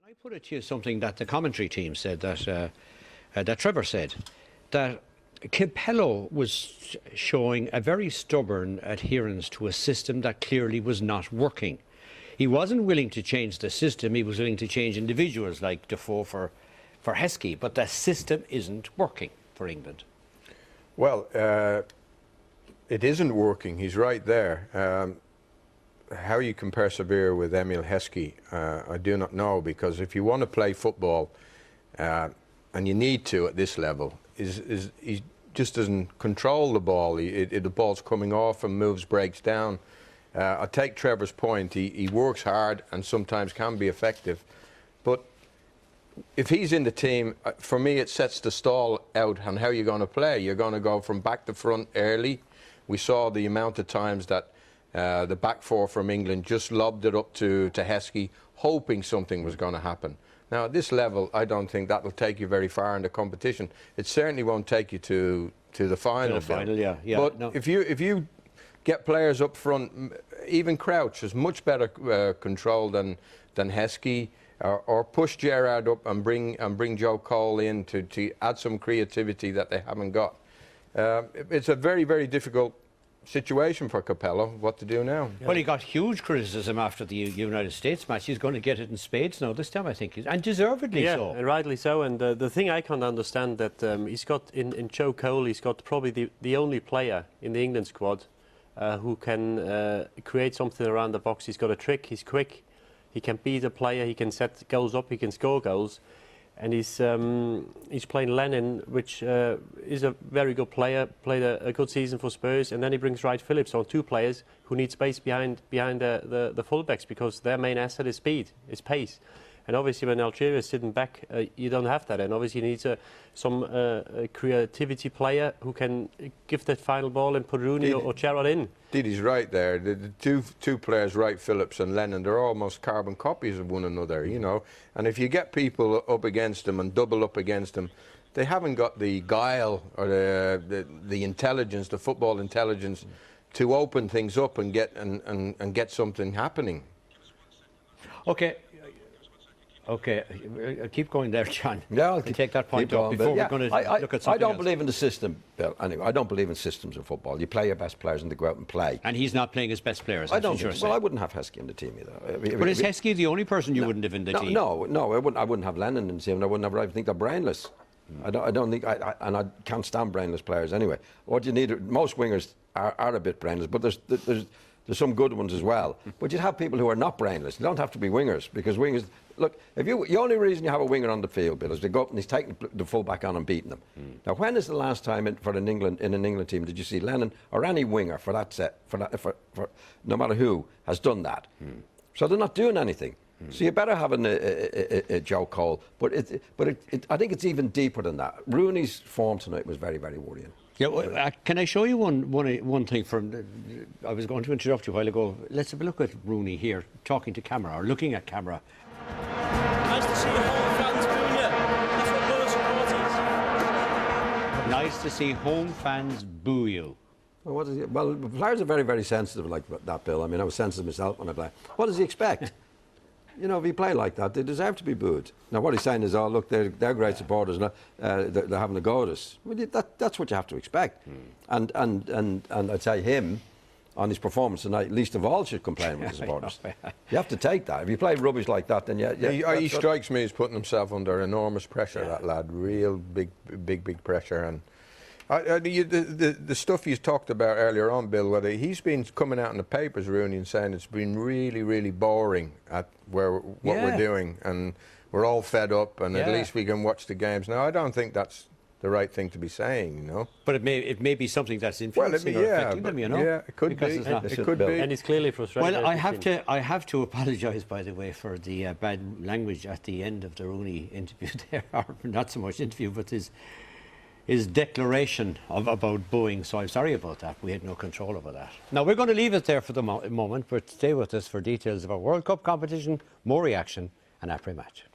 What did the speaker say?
I put it to you something that the commentary team said, that Trevor said, that Capello was showing a very stubborn adherence to a system that clearly was not working. He wasn't willing to change the system, he was willing to change individuals like Defoe for Heskey, but the system isn't working for England. Well, it isn't working, he's right there. How you can persevere with Emile Heskey, I do not know, because if you want to play football, and you need to at this level, he just doesn't control the ball. The ball's coming off and moves, breaks down. I take Trevor's point, he works hard and sometimes can be effective, but if he's in the team, for me it sets the stall out on how you're going to play. You're going to go from back to front early. We saw the amount of times that the back four from England just lobbed it up to Heskey, hoping something was going to happen. Now, at this level, I don't think that will take you very far in the competition. It certainly won't take you to the final. Yeah. But no. if you get players up front, even Crouch has much better control than Heskey, or push Gerrard up and bring Joe Cole in to add some creativity that they haven't got. It's a very, very difficult situation for Capello, what to do now. Well, he got huge criticism after the United States match. He's going to get it in spades now this time, I think, and deservedly so. Yeah, rightly so. And the thing I can't understand that he's got in Joe Cole, he's got probably the only player in the England squad who can create something around the box. He's got a trick, he's quick, he can beat a player, he can set goals up, he can score goals. And he's playing Lennon, which is a very good player, played a good season for Spurs, and then he brings Wright Phillips on, two players who need space behind the fullbacks, because their main asset is speed, is pace. And obviously when Algeria is sitting back, you don't have that, and obviously you need some creativity player who can give that final ball and put Rooney or Gerrard in. Didi's right there. The two players, Wright Phillips and Lennon, they're almost carbon copies of one another, you know. And if you get people up against them and double up against them, they haven't got the guile or the intelligence, the football intelligence, to open things up and get something happening. Okay, keep going there, John. Yeah, I'll take that point up before we're going to look at something I don't else. believe in the system, Bill. Anyway, I don't believe in systems of football. You play your best players and they go out and play. And he's not playing his best players. I don't. Well, I wouldn't have Heskey in the team either. But is Heskey the only person you wouldn't have in the team? No, I wouldn't have Lennon in the team. And I wouldn't have. I think they're brainless. I don't think. And I can't stand brainless players anyway. What you need, most wingers are a bit brainless, but there's some good ones as well. But you'd have people who are not brainless. You don't have to be wingers, because wingers. Look, the only reason you have a winger on the field, Bill, is they go up and he's taking the full-back on and beating them. Now, when is the last time in an England team did you see Lennon or any winger for that set, for no matter who, has done that? So they're not doing anything. So you better have a Joe Cole. But I think it's even deeper than that. Rooney's form tonight was very, very worrying. Yeah, well, can I show you one thing from? I was going to interrupt you a while ago. Let's have a look at Rooney here, talking to camera or looking at camera. Nice to see home fans booing you. That's what Lewis supporters. Nice to see home fans boo you. Well, well, players are very, very sensitive like that, Bill. I mean, I was sensitive myself when I play. What does he expect? You know, if he play like that, they deserve to be booed. Now, what he's saying is, oh, look, they're great supporters, and they're having a go at us. Well, that's what you have to expect. And I'd say him, on his performance tonight, least of all should complain with the supporters. You have to take that. If you play rubbish like that, then He strikes me as putting himself under enormous pressure, that lad. Real big pressure. And the stuff you talked about earlier on, Bill, whether he's been coming out in the papers, Rooney, and saying it's been really, really boring at what we're doing, and we're all fed up, and at least we can watch the games. Now, I don't think that's the right thing to be saying, you know. But it may be something that's influencing or affecting them, you know. Yeah, it could be. It could be. And he's clearly frustrated. Well, I have to apologise, by the way, for the bad language at the end of the Rooney interview there, or not so much interview, but his declaration about booing. So I'm sorry about that. We had no control over that. Now we're going to leave it there for the moment, but stay with us for details of our World Cup competition, more reaction, and après match.